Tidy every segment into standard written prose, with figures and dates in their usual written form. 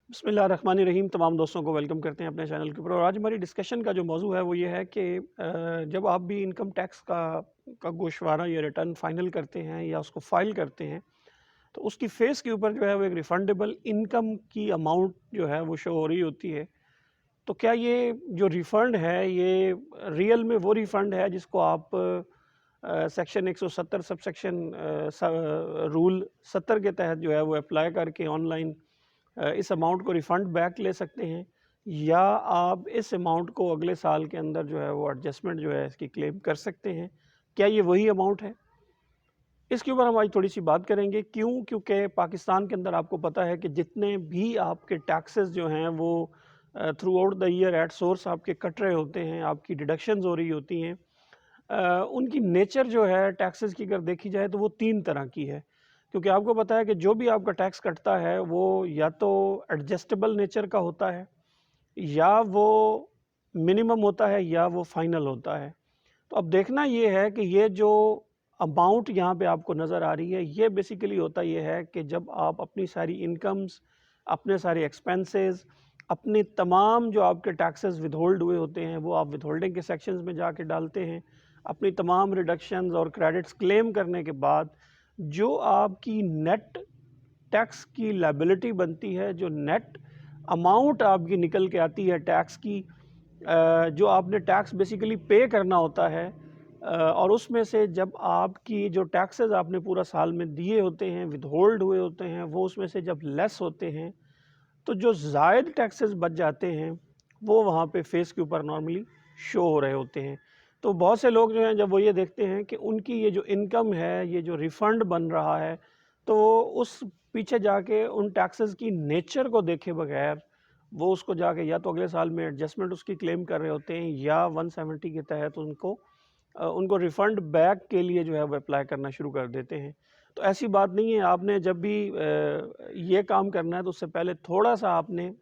बिस्मिल्लाहिर्रहमानिर्रहीम। तमाम दोस्तों को वेलकम करते हैं अपने चैनल के ऊपर। और आज हमारी डिस्कशन का जो मौजू है वो ये है कि जब आप भी इनकम टैक्स का गोशवारा या रिटर्न फाइनल करते हैं या उसको फाइल करते हैं, तो उसकी फेस के ऊपर जो है वो एक रिफंडेबल इनकम की अमाउंट जो है वो शो हो रही होती है। तो क्या ये जो रिफंड है ये रियल में वो रिफंड है जिसको आप सेक्शन 170 सब सेक्शन रूल 70 के तहत जो है वो अप्लाई करके ऑनलाइन इस अमाउंट को रिफ़ंड बैक ले सकते हैं, या आप इस अमाउंट को अगले साल के अंदर जो है वो एडजस्टमेंट जो है इसकी क्लेम कर सकते हैं। क्या ये वही अमाउंट है? इसके ऊपर हम आज थोड़ी-सी बात करेंगे। क्यों? क्योंकि पाकिस्तान के अंदर आपको पता है कि जितने भी आपके टैक्सेस जो हैं वो through out the year at source आपके कट रहे होते हैं, आपकी डिडक्शंस हो रही होती हैं। उनकी नेचर जो है टैक्सेस की अगर देखी जाए तो वो 3 तरह की है। क्योंकि आपको पता है कि जो भी आपका टैक्स कटता है वो या तो एडजस्टेबल नेचर का होता है, या वो मिनिमम होता है, या वो फाइनल होता है। तो अब देखना ये है कि ये जो अमाउंट यहाँ पे आपको नज़र आ रही है, ये बेसिकली होता ये है कि जब आप अपनी सारी इनकम्स, अपने सारे एक्सपेंसेस, अपने तमाम जो आपके टैक्सेस विथहोल्ड हुए होते हैं वो आप विथहोल्डिंग के सेक्शंस में जाके डालते हैं। अपनी तमाम रिडक्शंस और क्रेडिट्स क्लेम करने के बाद जो आपकी नेट टैक्स की लायबिलिटी बनती है, जो नेट अमाउंट आपकी निकल के आती है टैक्स की, जो आपने टैक्स बेसिकली पे करना होता है, और उसमें से जब आपकी जो टैक्सेस आपने पूरा साल में दिए होते हैं, विथहोल्ड हुए होते हैं, वो उसमें से जब लेस होते हैं, तो जो ज़ायद टैक्सेस बच जाते हैं वो वहाँ पे फेस के ऊपर नॉर्मली शो हो रहे होते हैं। तो बहुत से लोग जो हैं जब वो ये देखते हैं कि उनकी ये जो इनकम है, ये जो रिफ़ंड बन रहा है, तो वो उस पीछे जाके उन टैक्सेस की नेचर को देखे बगैर वो उसको जाके या तो अगले साल में एडजस्टमेंट उसकी क्लेम कर रहे होते हैं, या 170 के तहत उनको रिफ़ंड बैक के लिए जो है वो अप्लाई करना शुरू कर देते हैं। तो ऐसी बात नहीं है। आपने जब भी ये काम करना है तो उससे पहले थोड़ा-सा आपने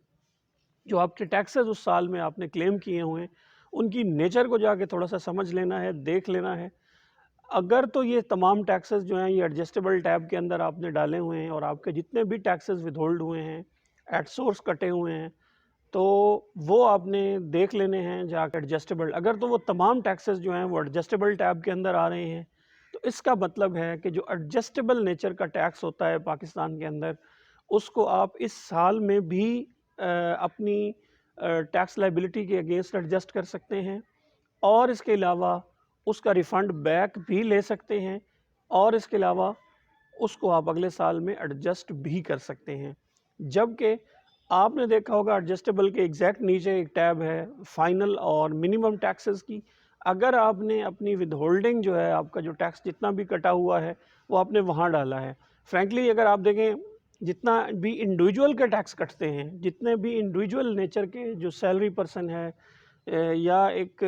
जो आपके टैक्सेस उस साल में आपने क्लेम किए हुए हैं, उनकी नेचर को जाके थोड़ा-सा समझ लेना है, देख लेना है। अगर तो ये तमाम टैक्सेस जो हैं ये एडजस्टेबल टैब के अंदर आपने डाले हुए हैं और आपके जितने भी टैक्सेस विथहोल्ड हुए हैं, एट सोर्स कटे हुए हैं, तो वो आपने देख लेने हैं जाकर एडजस्टेबल। अगर तो वो तमाम टैक्सेस जो हैं वो एडजस्टेबल टैब के अंदर आ रहे हैं, तो इसका मतलब है कि जो एडजस्टेबल नेचर का टैक्स होता है पाकिस्तान के अंदर, उसको आप इस साल में भी अपनी टैक्स लायबिलिटी के अगेंस्ट एडजस्ट कर सकते हैं, और इसके अलावा उसका रिफ़ंड बैक भी ले सकते हैं, और इसके अलावा उसको आप अगले साल में एडजस्ट भी कर सकते हैं। जबकि आपने देखा होगा एडजस्टेबल के एग्जैक्ट नीचे एक टैब है फाइनल और मिनिमम टैक्सेस की। अगर आपने अपनी विदहोल्डिंग जो है, आपका जो टैक्स जितना भी कटा हुआ है वो आपने वहाँ डाला है, फ्रैंकली अगर आप देखें जितना भी इंडिविजुअल के टैक्स कटते हैं, जितने भी इंडिविजुअल नेचर के जो सैलरी पर्सन है, या एक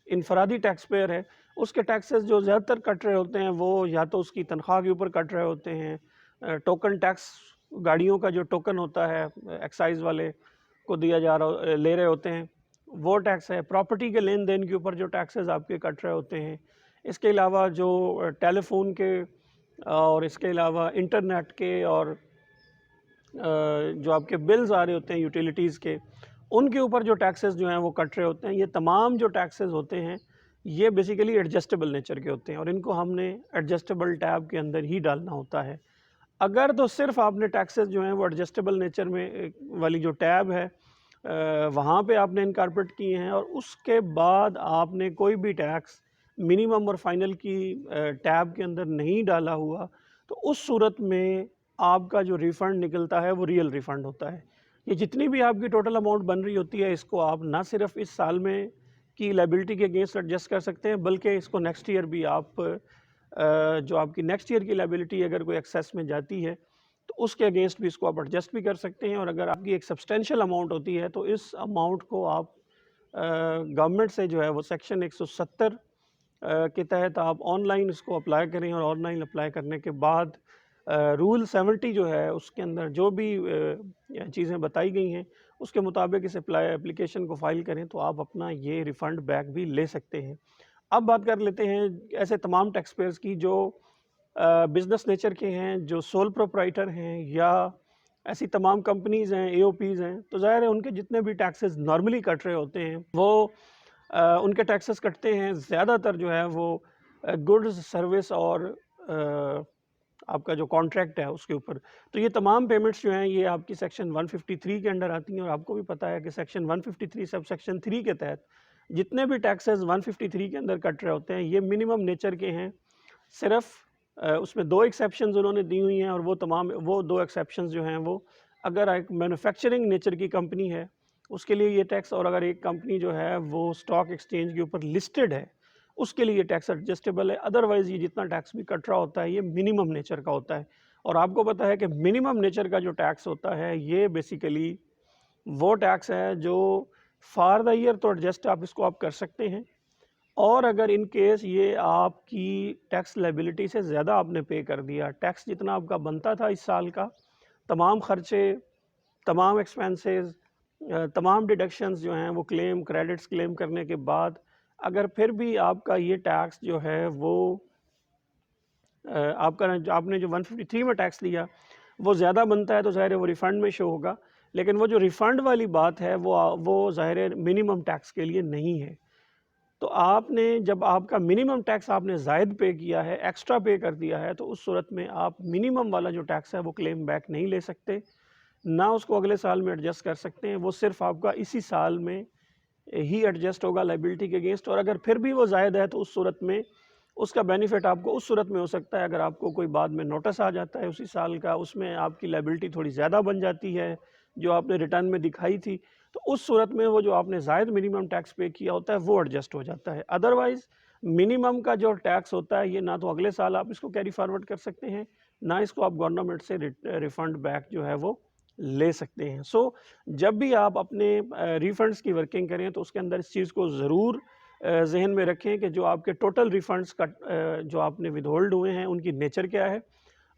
इनफरादी टैक्स पेयर है, उसके टैक्सेस जो ज़्यादातर कट रहे होते हैं वो या तो उसकी तनख्वाह के ऊपर कट रहे होते हैं, टोकन टैक्स, गाड़ियों का जो टोकन होता है एक्साइज वाले को दिया जा रहा ले रहे होते हैं, वो टैक्स है। प्रॉपर्टी के लेन देन के ऊपर जो टैक्सेस आपके कट रहे होते हैं। इसके अलावा जो टेलीफोन के और इसके अलावा इंटरनेट के और जो आपके बिल्स आ रहे होते हैं यूटिलिटीज़ के, उनके ऊपर जो टैक्सेस जो हैं वो कट रहे होते हैं। ये तमाम जो टैक्सेस होते हैं ये बेसिकली एडजस्टेबल नेचर के होते हैं, और इनको हमने एडजस्टेबल टैब के अंदर ही डालना होता है। अगर तो सिर्फ आपने टैक्सेस जो हैं वो एडजस्टेबल नेचर में वाली जो टैब है वहाँ पे आपने इनकॉर्पोरेट किए हैं, और उसके बाद आपने कोई भी टैक्स मिनिमम और फाइनल की टैब के अंदर नहीं डाला हुआ, तो उस सूरत में आपका जो रिफ़ंड निकलता है वो रियल रिफ़ंड होता है। ये जितनी भी आपकी टोटल अमाउंट बन रही होती है, इसको आप ना सिर्फ इस साल में की लायबिलिटी के अगेंस्ट एडजस्ट कर सकते हैं, बल्कि इसको नेक्स्ट ईयर भी आप जो आपकी नेक्स्ट ईयर की लायबिलिटी अगर कोई एक्सेस में जाती है तो उसके अगेंस्ट भी इसको आप एडजस्ट भी कर सकते हैं। और अगर आपकी एक सब्सटेंशियल अमाउंट होती है तो इस अमाउंट को आप गवर्नमेंट से जो है वो सेक्शन 170 के तहत आप ऑनलाइन इसको अप्लाई करें, और ऑनलाइन अप्लाई करने के बाद रूल 70 जो है उसके अंदर जो भी चीज़ें बताई गई हैं उसके मुताबिक इस अप्लाई एप्लीकेशन को फ़ाइल करें, तो आप अपना ये रिफ़ंड बैक भी ले सकते हैं। अब बात कर लेते हैं ऐसे तमाम टैक्स पेयर्स की जो बिज़नेस नेचर के हैं, जो सोल प्रोप्राइटर हैं, या ऐसी तमाम कंपनीज़ हैं, एओपीज़ हैं, तो ज़ाहिर है उनके जितने भी टैक्सेस नॉर्मली कट रहे होते हैं वो उनके टैक्सेस कटते हैं ज़्यादातर जो है वो गुड्स सर्विस और आपका जो कॉन्ट्रैक्ट है उसके ऊपर। तो ये तमाम पेमेंट्स जो हैं ये आपकी सेक्शन 153 के अंडर आती हैं, और आपको भी पता है कि सेक्शन 153 सब सेक्शन 3 के तहत जितने भी टैक्सेस 153 के अंदर कट रहे होते हैं ये मिनिमम नेचर के हैं। सिर्फ उसमें 2 एक्सेप्शंस उन्होंने दी हुई हैं, और वो 2 एक्सेप्शंस जो हैं वो अगर एक मैन्युफैक्चरिंग नेचर की कंपनी है उसके लिए ये टैक्स, और अगर एक कंपनी जो है वो स्टॉक एक्सचेंज के ऊपर लिस्टेड है उसके लिए ये टैक्स एडजस्टेबल है। अदरवाइज़ ये जितना टैक्स भी कट रहा होता है ये मिनिमम नेचर का होता है। और आपको पता है कि मिनिमम नेचर का जो टैक्स होता है ये बेसिकली वो टैक्स है जो फॉर द ईयर तो एडजस्ट इसको आप कर सकते हैं, और अगर इन केस ये आपकी टैक्स लायबिलिटी से ज़्यादा आपने पे कर दिया, टैक्स जितना आपका बनता था इस साल का, तमाम खर्चे, तमाम एक्सपेंसेस, तमाम डिडक्शंस जो हैं वो क्लेम क्रेडिट्स क्लेम करने के बाद अगर फिर भी आपका ये टैक्स जो है वो आपने जो 153 में टैक्स लिया वो ज़्यादा बनता है तो ज़ाहिर है वो रिफ़ंड में शो होगा। लेकिन वो जो रिफ़ंड वाली बात है वो ज़ाहिर है मिनिमम टैक्स के लिए नहीं है। तो आपने जब आपका मिनिमम टैक्स आपने ज़ायद पे किया है, एक्स्ट्रा पे कर दिया है, तो उस सूरत में आप मिनिमम वाला जो टैक्स है वो क्लेम बैक नहीं ले सकते, ना उसको अगले साल में एडजस्ट कर सकते हैं। वो सिर्फ आपका इसी साल में ही एडजस्ट होगा लायबिलिटी के अगेंस्ट, और अगर फिर भी वो ज़ायद है तो उस सूरत में उसका बेनिफिट आपको उस सूरत में हो सकता है अगर आपको कोई बाद में नोटिस आ जाता है उसी साल का, उसमें आपकी लायबिलिटी थोड़ी ज़्यादा बन जाती है जो आपने रिटर्न में दिखाई थी, तो उस सूरत में वो जो आपने ज़ायद मिनिमम टैक्स पे किया होता है वो एडजस्ट हो जाता है। अदरवाइज़ मिनिमम का जो टैक्स होता है ये ना तो अगले साल आप इसको कैरी फॉरवर्ड कर सकते हैं, ना इसको आप गवर्नमेंट से रिफंड बैक जो है वो ले सकते हैं। सो जब भी आप अपने रिफंड्स की वर्किंग करें तो उसके अंदर इस चीज़ को ज़रूर जहन में रखें कि जो आपके टोटल रिफंड्स का जो आपने विदहोल्ड हुए हैं उनकी नेचर क्या है।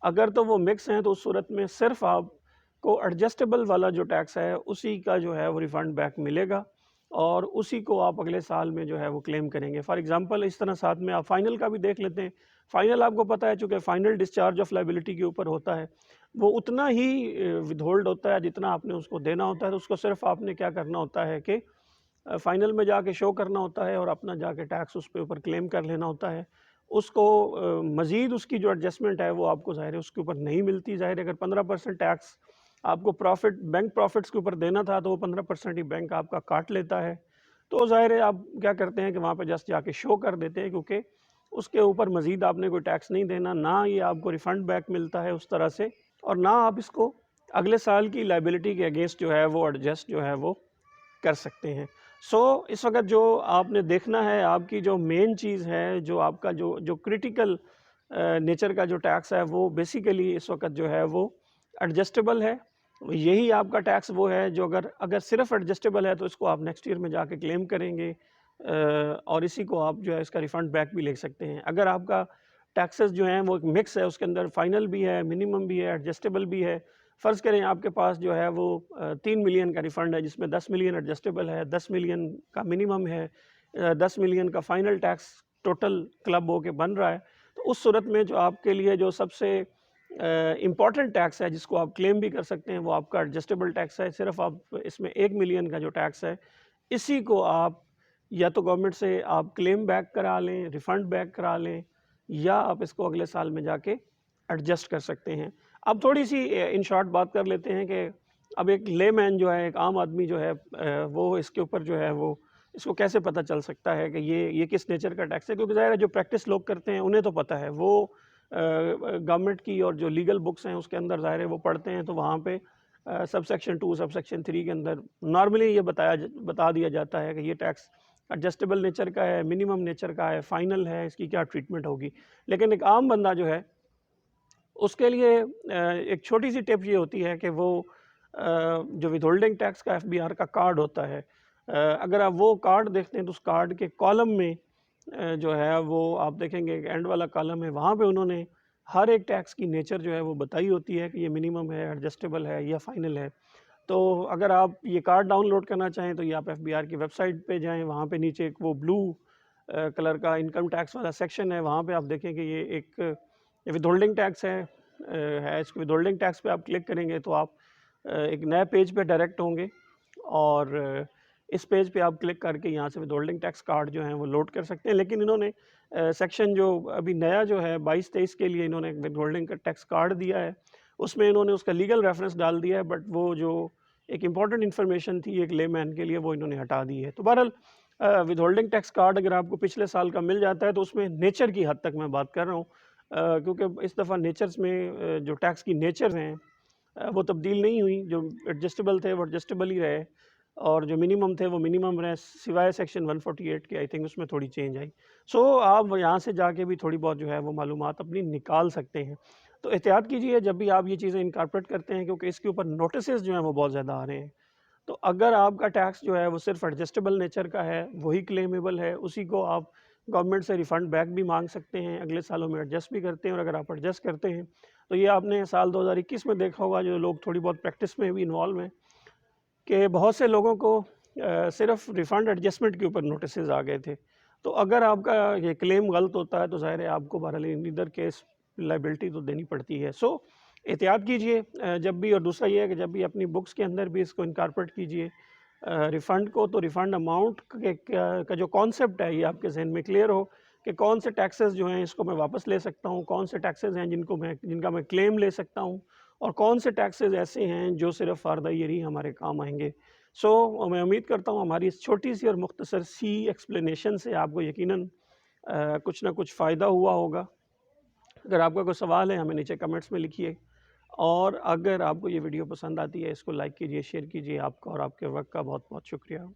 अगर तो वो मिक्स हैं तो उस सूरत में सिर्फ आपको एडजस्टेबल वाला जो टैक्स है उसी का जो है वो रिफ़ंड बैक मिलेगा, और उसी को आप अगले साल में जो है वो क्लेम करेंगे। फॉर एग्जांपल इस तरह साथ में आप फ़ाइनल का भी देख लेते हैं। फ़ाइनल आपको पता है चूँकि फ़ाइनल डिस्चार्ज ऑफ लायबिलिटी के ऊपर होता है, वो उतना ही विदहोल्ड होता है जितना आपने उसको देना होता है। तो उसको सिर्फ आपने क्या करना होता है कि फ़ाइनल में जाके शो करना होता है और अपना जाके टैक्स उस पे ऊपर क्लेम कर लेना होता है। उसको मज़ीद उसकी जो एडजस्टमेंट है वो आपको ज़ाहिर है उसके ऊपर नहीं मिलती। ज़ाहिर है अगर 15% टैक्स आपको प्रॉफ़िट बैंक प्रॉफ़िट्स के ऊपर देना था तो वो 15% ही बैंक आपका काट लेता है। तो ज़ाहिर है आप क्या करते हैं कि वहाँ पे जस्ट जाके शो कर देते हैं, क्योंकि उसके ऊपर मज़ीद आपने कोई टैक्स नहीं देना, ना ये आपको रिफ़ंड बैक मिलता है उस तरह से, और ना आप इसको अगले साल की लायबिलिटी के अगेंस्ट जो है वो एडजस्ट जो है वो कर सकते हैं। इस वक़्त जो आपने देखना है, आपकी जो मेन चीज़ है, जो आपका जो क्रिटिकल नेचर का जो टैक्स है वो बेसिकली इस वक़्त जो है वो एडजस्टेबल है। यही आपका टैक्स वो है जो अगर अगर सिर्फ़ एडजस्टेबल है तो इसको आप नेक्स्ट ईयर में जाके क्लेम करेंगे, और इसी को आप जो है इसका रिफ़ंड बैक भी ले सकते हैं। अगर आपका टैक्सेस जो हैं वो एक मिक्स है, उसके अंदर फ़ाइनल भी है, मिनिमम भी है, एडजस्टेबल भी है। फ़र्ज़ करें आपके पास जो है वो 3 मिलियन का रिफ़ंड है जिसमें 10 मिलियन एडजस्टेबल है, 10 मिलियन का मिनिमम है, 10 मिलियन का फ़ाइनल टैक्स टोटल क्लब होके बन रहा है। तो उस सूरत में जो आपके लिए जो सबसे इम्पॉर्टेंट टैक्स है जिसको आप क्लेम भी कर सकते हैं वो आपका एडजस्टेबल टैक्स है। सिर्फ़ आप इसमें 1 मिलियन का जो टैक्स है इसी को आप या तो गवर्नमेंट से आप क्लेम बैक करा लें, रिफ़ंड बैक करा लें, या आप इसको अगले साल में जाके एडजस्ट कर सकते हैं। अब थोड़ी-सी इन शॉर्ट बात कर लेते हैं कि अब एक लेमैन जो है, एक आम आदमी जो है वो इसके ऊपर जो है वो इसको कैसे पता चल सकता है कि ये किस नेचर का टैक्स है? क्योंकि ज़ाहिर है जो प्रैक्टिस लोग करते हैं उन्हें तो पता है। वो गवर्नमेंट की और जो लीगल बुक्स हैं उसके अंदर ज़ाहिर है वो पढ़ते हैं, तो वहाँ पे सबसेक्शन 2 सबसेक्शन 3 के अंदर नॉर्मली ये बता दिया जाता है कि ये टैक्स एडजस्टेबल नेचर का है, मिनिमम नेचर का है, फाइनल है, इसकी क्या ट्रीटमेंट होगी। लेकिन एक आम बंदा जो है उसके लिए एक छोटी सी टिप ये होती है कि वो जो विथहोल्डिंग टैक्स का एफबीआर का कार्ड होता है, अगर आप वो कार्ड देखते हैं तो उस कार्ड के कॉलम में जो है वो आप देखेंगे एंड वाला कॉलम है, वहाँ पे उन्होंने हर एक टैक्स की नेचर जो है वो बताई होती है कि ये मिनिमम है, एडजस्टेबल है या फाइनल है। तो अगर आप ये कार्ड डाउनलोड करना चाहें तो ये आप एफबीआर की वेबसाइट पे जाएं, वहाँ पे नीचे एक वो ब्लू कलर का इनकम टैक्स वाला सेक्शन है, वहाँ पे आप देखें कि ये एक विथहोल्डिंग टैक्स है। इस विथहोल्डिंग टैक्स पे आप क्लिक करेंगे तो आप एक नए पेज पे डायरेक्ट होंगे और इस पेज पे आप क्लिक करके यहाँ से विदहोल्डिंग टैक्स कार्ड जो है वो लोड कर सकते हैं। लेकिन इन्होंने सेक्शन जो अभी नया जो है 22-23 के लिए इन्होंने विदहोल्डिंग का टैक्स कार्ड दिया है, उसमें इन्होंने उसका लीगल रेफरेंस डाल दिया है, बट वो जो एक इम्पॉर्टेंट इन्फॉर्मेशन थी एक लेमैन के लिए वो इन्होंने हटा दी है। तो बहरहाल विदहोल्डिंग टैक्स कार्ड अगर आपको पिछले साल का मिल जाता है तो उसमें नेचर की हद तक मैं बात कर रहा हूँ, क्योंकि इस दफ़ा नेचर्स में जो टैक्स की नेचर हैं वो तब्दील नहीं हुई। जो एडजस्टेबल थे वो एडजस्टेबल ही रहे और जो मिनिमम थे वो मिनिमम रहे, सिवाय सेक्शन 148 के आई थिंक उसमें थोड़ी चेंज आई। सो आप यहाँ से जाके भी थोड़ी बहुत जो है वो मालूमात अपनी निकाल सकते हैं। तो एहतियात कीजिए जब भी आप ये चीज़ें इनकॉर्पोरेट करते हैं, क्योंकि इसके ऊपर नोटिसेस जो हैं वो बहुत ज़्यादा आ रहे हैं। तो अगर आपका टैक्स जो है वो सिर्फ एडजस्टेबल नेचर का है, वही क्लेमेबल है, उसी को आप गवर्नमेंट से रिफ़ंड बैक भी मांग सकते हैं, अगले सालों में एडजस्ट भी करते हैं। और अगर आप एडजस्ट करते हैं तो ये आपने साल 2021 में देखा होगा, जो लोग थोड़ी बहुत प्रैक्टिस में भी इन्वॉल्व हैं, कि बहुत से लोगों को सिर्फ रिफ़ंड एडजस्टमेंट के ऊपर नोटिसेस आ गए थे। तो अगर आपका ये क्लेम गलत होता है तो ज़ाहिर है आपको बहरहाल इन ईदर केस लायबिलिटी तो देनी पड़ती है। सो एहतियात कीजिए जब भी। और दूसरा ये है कि जब भी अपनी बुक्स के अंदर भी इसको इनकॉर्पोरेट कीजिए रिफ़ंड को, तो रिफ़ंड अमाउंट का जो कॉन्सेप्ट है ये आपके जहन में क्लियर हो कि कौन से टैक्सेस जो हैं इसको मैं वापस ले सकता हूँ, कौन से टैक्सेस हैं जिनका मैं क्लेम ले सकता हूँ, और कौन से टैक्सेस ऐसे हैं जो सिर्फ फॉर द ईयर ही हमारे काम आएंगे। सो मैं उम्मीद करता हूँ हमारी इस छोटी सी और मुख्तसर सी एक्सप्लेनेशन से आपको यकीनन कुछ ना कुछ फ़ायदा हुआ होगा। अगर आपका कोई सवाल है हमें नीचे कमेंट्स में लिखिए, और अगर आपको ये वीडियो पसंद आती है इसको लाइक कीजिए, शेयर कीजिए। आपका और आपके वक्त का बहुत बहुत शुक्रिया।